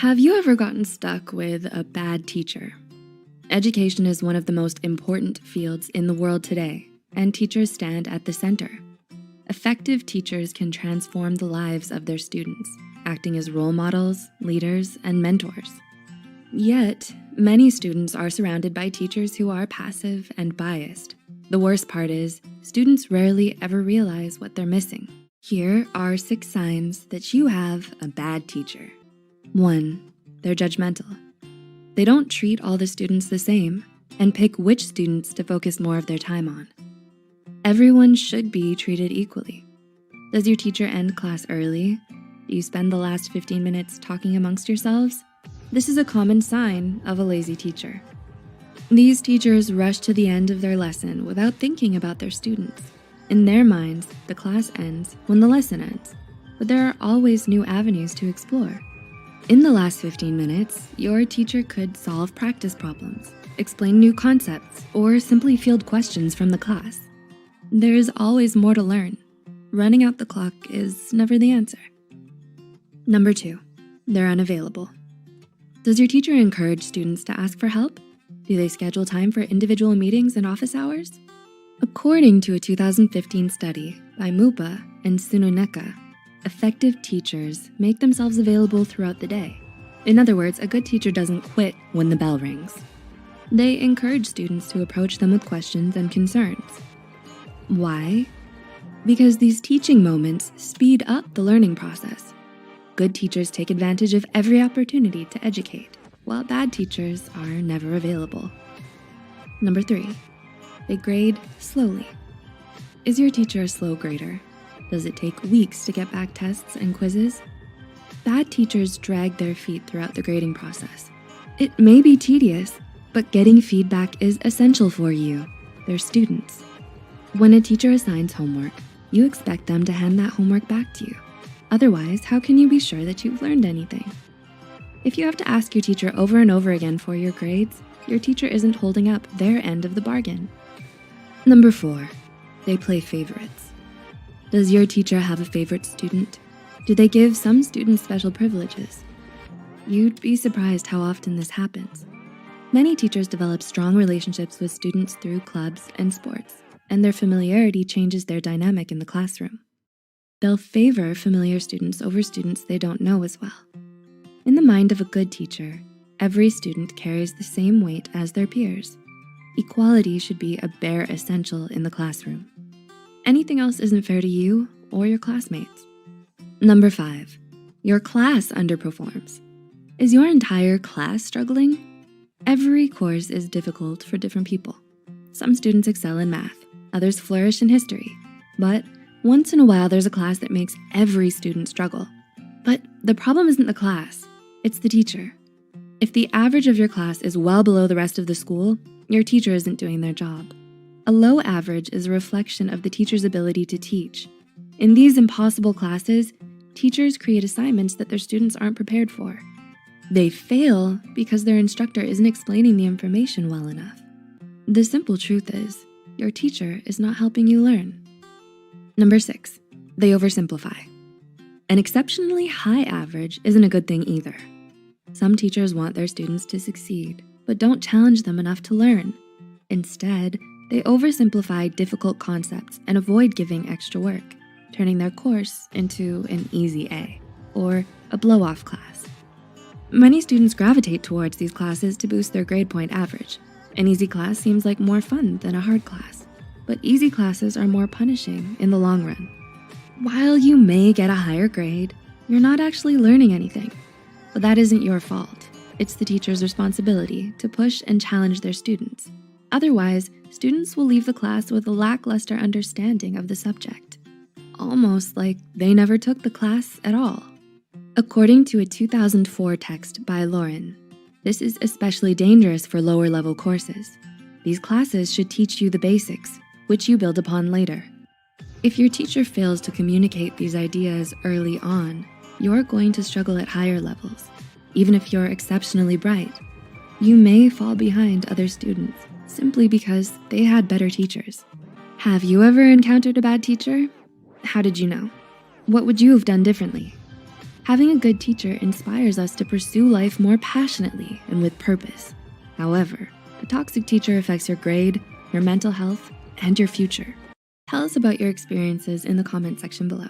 Have you ever gotten stuck with a bad teacher? Education is one of the most important fields in the world today, and teachers stand at the center. Effective teachers can transform the lives of their students, acting as role models, leaders, and mentors. Yet, many students are surrounded by teachers who are passive and biased. The worst part is, students rarely ever realize what they're missing. Here are 6 signs that you have a bad teacher. 1, they're judgmental. They don't treat all the students the same and pick which students to focus more of their time on. Everyone should be treated equally. Does your teacher end class early? Do you spend the last 15 minutes talking amongst yourselves? This is a common sign of a lazy teacher. These teachers rush to the end of their lesson without thinking about their students. In their minds, the class ends when the lesson ends, but there are always new avenues to explore. In the last 15 minutes, your teacher could solve practice problems, explain new concepts, or simply field questions from the class. There's always more to learn. Running out the clock is never the answer. Number 2, they're unavailable. Does your teacher encourage students to ask for help? Do they schedule time for individual meetings and office hours? According to a 2015 study by Mupa and Sununeka, effective teachers make themselves available throughout the day. In other words, a good teacher doesn't quit when the bell rings. They encourage students to approach them with questions and concerns. Why? Because these teaching moments speed up the learning process. Good teachers take advantage of every opportunity to educate, while bad teachers are never available. Number 3, they grade slowly. Is your teacher a slow grader? Does it take weeks to get back tests and quizzes? Bad teachers drag their feet throughout the grading process. It may be tedious, but getting feedback is essential for you, their students. When a teacher assigns homework, you expect them to hand that homework back to you. Otherwise, how can you be sure that you've learned anything? If you have to ask your teacher over and over again for your grades, your teacher isn't holding up their end of the bargain. Number 4, they play favorites. Does your teacher have a favorite student? Do they give some students special privileges? You'd be surprised how often this happens. Many teachers develop strong relationships with students through clubs and sports, and their familiarity changes their dynamic in the classroom. They'll favor familiar students over students they don't know as well. In the mind of a good teacher, every student carries the same weight as their peers. Equality should be a bare essential in the classroom. Anything else isn't fair to you or your classmates. Number 5, your class underperforms. Is your entire class struggling? Every course is difficult for different people. Some students excel in math, others flourish in history, but once in a while there's a class that makes every student struggle. But the problem isn't the class, it's the teacher. If the average of your class is well below the rest of the school, your teacher isn't doing their job. A low average is a reflection of the teacher's ability to teach. In these impossible classes, teachers create assignments that their students aren't prepared for. They fail because their instructor isn't explaining the information well enough. The simple truth is, your teacher is not helping you learn. Number 6, they oversimplify. An exceptionally high average isn't a good thing either. Some teachers want their students to succeed, but don't challenge them enough to learn. Instead, they oversimplify difficult concepts and avoid giving extra work, turning their course into an easy A or a blow-off class. Many students gravitate towards these classes to boost their grade point average. An easy class seems like more fun than a hard class, but easy classes are more punishing in the long run. While you may get a higher grade, you're not actually learning anything, but that isn't your fault. It's the teacher's responsibility to push and challenge their students. Otherwise, students will leave the class with a lackluster understanding of the subject, almost like they never took the class at all. According to a 2004 text by Lauren, this is especially dangerous for lower level courses. These classes should teach you the basics, which you build upon later. If your teacher fails to communicate these ideas early on, you're going to struggle at higher levels. Even if you're exceptionally bright, you may fall behind other students simply because they had better teachers. Have you ever encountered a bad teacher? How did you know? What would you have done differently? Having a good teacher inspires us to pursue life more passionately and with purpose. However, a toxic teacher affects your grade, your mental health, and your future. Tell us about your experiences in the comment section below.